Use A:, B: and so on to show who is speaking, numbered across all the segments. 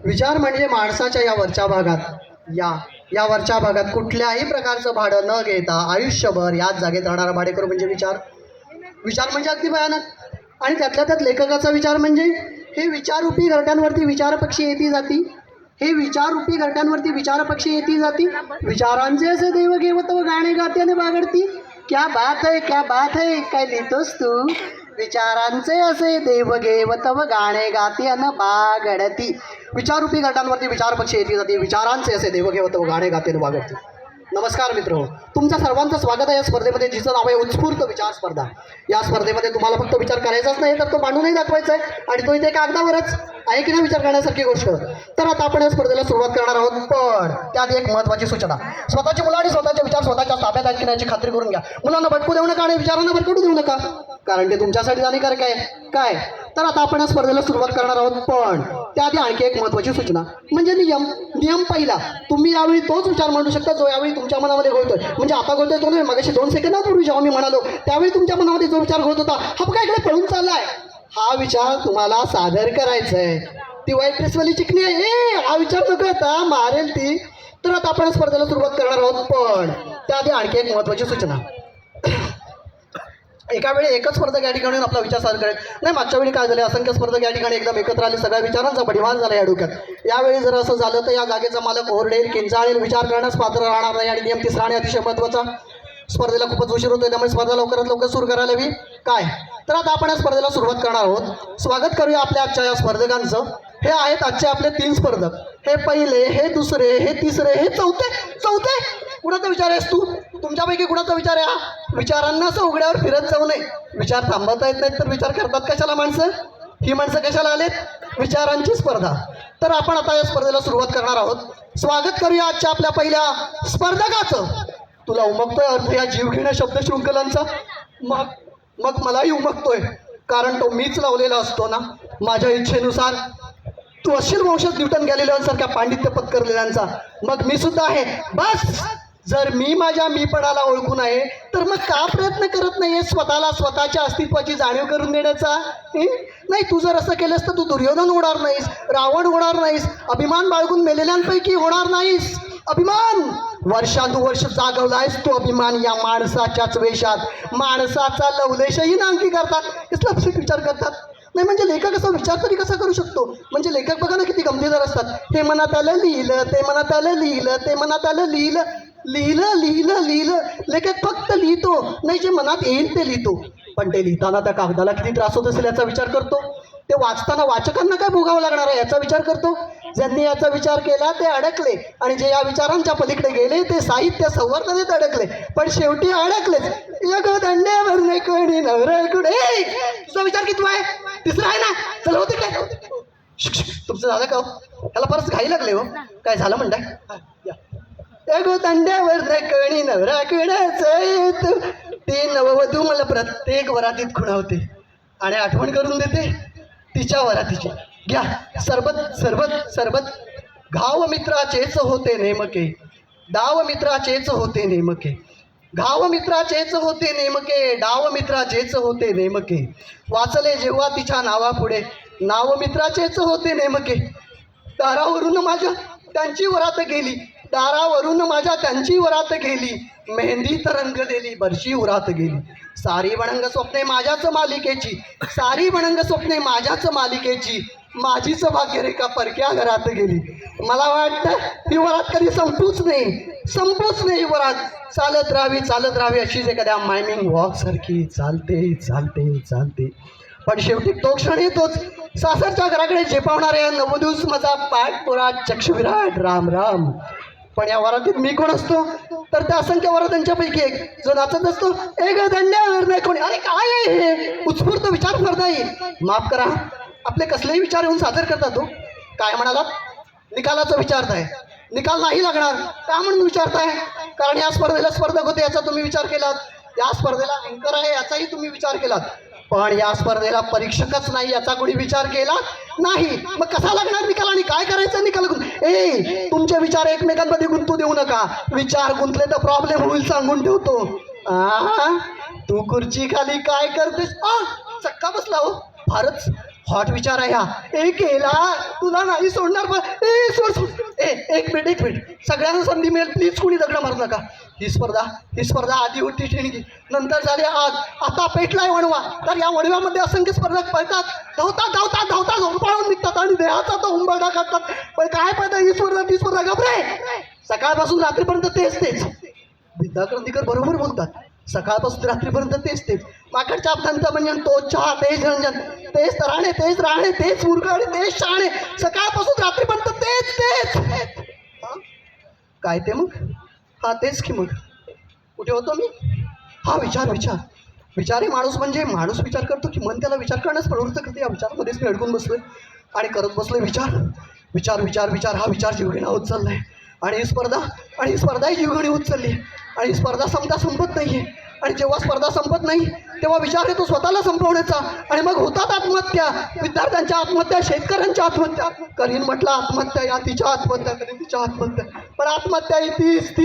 A: विचार म्हणजे माणसाच्या या वरच्या भागात या वरच्या भागात कुठल्याही प्रकारचं भाडं न घेता आयुष्यभर याच जागेत राहणारा भाडेकरू म्हणजे विचार. विचार म्हणजे अगदी भयानक. आणि त्यातल्या त्यात लेखकाचा विचार म्हणजे हे विचाररूपी घरट्यांवरती विचारपक्षी येती जाती. हे विचाररूपी घरट्यांवरती विचारपक्षी येती जाती. विचारांचे असे देव घेवत व गाणे गाते आणि बागडती. क्या बात है क्या बात है, काय लिहितोस तू. विचारांचे असे देव घेवत व गाणे गाते अन बागडती. विचाररूपी घरट्यांवरती विचारपक्षी येती जाती. विचारांचे असे देव घेवत व गाणे गाते आणि बागडती. नमस्कार मित्र, तुमच्या सर्वांचं स्वागत आहे या स्पर्धेमध्ये, जिचं नाव आहे उत्स्फूर्त विचार स्पर्धा. या स्पर्धेमध्ये तुम्हाला फक्त विचार करायचाच नाही तर तो मांडूनही दाखवायचा आहे. आणि तो इथे कागदावरच आहे की नाही विचार करण्यासारखी गोष्ट. तर आता आपण या स्पर्धेला सुरुवात करणार आहोत, पण त्यात एक महत्त्वाची सूचना. स्वतःची मुलं आणि स्वतःचे विचार स्वतःच्या ताब्यात आहेत की नाही याची खात्री करून घ्या. मुलांना भटकू देऊ नका आणि विचारांना भटकू देऊ नका, कारण ते तुमच्यासाठी हानिकारक आहे. काय तर आता आपण या स्पर्धेला सुरुवात करणार आहोत, पण त्याआधी आणखी एक महत्त्वाची सूचना म्हणजे नियम पहिला. तुम्ही यावेळी तोच विचार मांडू शकता जो यावेळी तुमच्या मनामध्ये घोळतोय. म्हणजे आता घोळतोय तो नाही, मगाशी 2 सेकंदापूर्वी जेव्हा मी म्हणालो त्यावेळी तुमच्या मनामध्ये जो विचार घोळत होता हा बघा इकडे पळून चाललाय. हा विचार तुम्हाला सादर करायचा आहे. ती व्हाईट ड्रेसवाली चिकणी आहे, हा विचार नको आता मारेल ती. तर आता आपण स्पर्धेला सुरुवात करणार आहोत, पण त्याआधी आणखी एक महत्त्वाची सूचना. एका वेळी एकच स्पर्धक या ठिकाणी आपला विचार सादर करेल. नाही, मागच्या वेळी काय झाले, असंख्य स्पर्धक या ठिकाणी एकदम एकत्र आले, सगळ्या विचारांचा बडिवाल झाला या डोक्यात. यावेळी जर असं झालं तर या जागेचा मालक ओरडेल, किंचाळेल, विचार करण्यास पात्र राहणार नाही. आणि नियम तिसरा आणि अतिशय महत्त्वाचा, स्पर्धेला खूपच उशीर होतोय त्यामुळे स्पर्धा लवकरात लवकर सुरू करायला हवी. काय तर आता आपण या स्पर्धेला सुरुवात करणार आहोत. स्वागत करूया आपल्या आजच्या या स्पर्धकांचं. हे आहेत आजचे आपले 3 स्पर्धक. हे पहिले, हे दुसरे, हे तिसरे, हे चौथे. कुणाचा विचार आहेस तू? तुमच्यापैकी कुणाचा विचार आहे हा? विचारांना असं उघड्यावर फिरत जाऊ नये. विचार थांबवता येत नाहीत तर विचार करतात कशाला माणसं? ही माणसं कशाला आलेत? विचारांची स्पर्धा. तर आपण आता या स्पर्धेला सुरुवात करणार आहोत. स्वागत करूया आजच्या आपल्या पहिल्या स्पर्धकाचं. तुला उमगतोय अर्थ या जीवघेण्या शब्दशृंखलांचा? मग मलाही उमगतोय, कारण तो मीच लावलेला असतो ना माझ्या इच्छेनुसार. तू असशील वंशज न्यूटन गॅलिलिओसारख्या पांडित्य पत्करलेल्यांचा, मग मी सुद्धा आहे. बस, जर मी माझ्या मीपणाला ओळखून आहे तर मग का प्रयत्न करत नाही स्वतःला स्वतःच्या अस्तित्वाची जाणीव करून देण्याचा? नाही, तू जर असं केलंस तर तू दुर्योधन होणार नाहीस, रावण होणार नाहीस, अभिमान बाळगून मेलेल्यांपैकी होणार नाहीस. अभिमान वर्षानुवर्ष जागवलायस तू, अभिमान या माणसाच्याच वेशात. माणसाचा लवलेशही नांकी करतात, कसला विचार करतात. नाही म्हणजे लेखक असा विचार तरी कसा करू शकतो? म्हणजे लेखक बघा ना किती गमतीदार असतात. हे मनात आलं लिहिलं, ते मनात आलं लिहिलं, ते मनात आलं लिहिलं. लेखक फक्त लिहितो, नाही जे मनात येईल ते लिहितो. पण ते लिहिताना त्या कागदाला किती त्रास होत असेल याचा विचार करतो. ते वाचताना वाचकांना काय भोगावं लागणार आहे याचा विचार करतो. ज्यांनी याचा विचार केला ते अडकले, आणि जे या विचारांच्या पलीकडे गेले ते साहित्य संवर्धनेत अडकले, पण शेवटी अडकलेच. दंड्यावर नाही कोणी नवरा कुठे. तुझा विचार किती आहे? तिसरा आहे ना? चल होते काय तुमचं झालं का? त्याला परत घाई लागले हो. काय झालं म्हणताय? दंड्यावर नाही कोणी नवरा कुणाच. ती नववधू मला प्रत्येक वरातीत खुणावते आणि आठवण करून देते तिच्या वरातीची. घ्या सरबत. घाव मित्राचेच होते नेमके, डाव मित्राचेच होते नेमके. घाव मित्राचेच होते नेमके, डाव मित्राचेच होते नेमके. वाचले जेव्हा तिच्या नावापुढे, नाव मित्राचेच होते नेमके. दारावरून माझ्या त्यांची वरात गेली, दारावरून माझ्या त्यांची वरात गेली. मेहंदी तरंगलेली बरशी उरात गेली. सारी वणंग स्वप्ने माझ्याच मालिकेची, सारी वणंग स्वप्ने माझ्याच मालिकेची. माझीच भाग्य रेखा परक्या घरात गेली. मला वाटतं ही वरात कधी संपूच नाही वरात. चालत राहावी अशीच एखाद्या मायमिंग वॉक सारखी चालते. पण शेवटी तो क्षण येतोच, सासरच्या घराकडे झेपावणाऱ्या नववधूस माझा पाठपुरात चक्षुविराट राम. पण या वरातीत मी कोण असतो? तर त्या असंख्य वरातांच्यापैकी एक जो नाचत असतो. एक दंड्यावर नाही कोणी. अरे काय आहे हे? उत्स्फूर्त विचार स्पर्धा आहे. माफ करा, आपले कसलेही विचार येऊन सादर करतात तो. काय म्हणालात? निकालाचं विचारताय. निकाल नाही लागणार का म्हणून विचारताय? कारण या स्पर्धेला स्पर्धक होते याचा तुम्ही विचार केलात, या स्पर्धेला अँकर आहे याचाही तुम्ही विचार केलात, पण या स्पर्धेला परीक्षकच नाही याचा कोणी विचार केला नाही. मग कसा लागणार निकाल आणि काय करायचं निकाल? तुमचे विचार एकमेकांमध्ये गुंतू देऊ नका. विचार गुंतले तर प्रॉब्लेम होईल सांगून ठेवतो. तू खुर्ची खाली काय करतेस? चक्का बसला हो. हॉट विचार आहे हा. ए केला तुला नाही सोडणार पण ए सोड सोड ए एक मिनिट सगळ्यांना संधी मिळेल प्लीज कुणी दगड मारू नका. ही स्पर्धा आधी होती ठिणगी नंतर झाली आग आता पेटलाय वणवा. तर या वणव्यामध्ये असंख्य स्पर्धक पळतात धावतात पळून निघतात आणि देहाचा तो उंबरडा काढतात. पण काय पाहिजे ही स्पर्धा घाबरे सकाळपासून रात्रीपर्यंत तेच विद्या क्रांतीकर बरोबर बोलतात. सकाळपासून रात्रीपर्यंत तेच माकडच्या अब्दांचा म्हणजे तो चहा तेच रंजन तेच तराणे तेच राहणे तेच मुरगाडे तेच शहाणे सकाळपासून रात्रीपर्यंत तेच काय ते मग हा तेच की मग कुठे होतो मी. हा विचार हे माणूस म्हणजे माणूस विचार करतो की मन त्याला विचार करण्यास प्रवृत्त करते. या विचारामध्येच मी अडकून बसलोय आणि करत बसलोय विचार हा विचार जीवघेणा होत चाललाय. आणि ही स्पर्धाही जीवघेणी होत चालली आणि ही स्पर्धा संपत नाहीये. आणि जेव्हा स्पर्धा संपत नाही तेव्हा विचार येतो स्वतःला संपवण्याचा आणि मग होतात आत्महत्या. विद्यार्थ्यांच्या आत्महत्या शेतकऱ्यांच्या आत्महत्या करीन म्हटलं आत्महत्या या तिच्या आत्महत्या कधी तिच्या आत्महत्या पण आत्महत्या ही तीच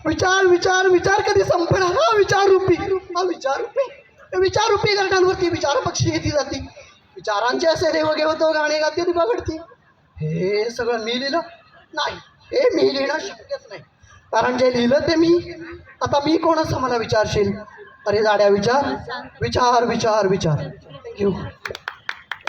A: विचार कधी संपणार. हा विचाररूपी गाड्यांवरती विचार पक्षी येते जाती विचारांचे असे रेवगे होतो गाणे गाते ती बघडती. हे सगळं मी लिहिलं नाही हे मी लिहिणं शक्यच नाही कारण जे लिहिलं ते मी. आता मी कोणाचं मला विचारशील. अरे जाड्या विचार थँक्यू.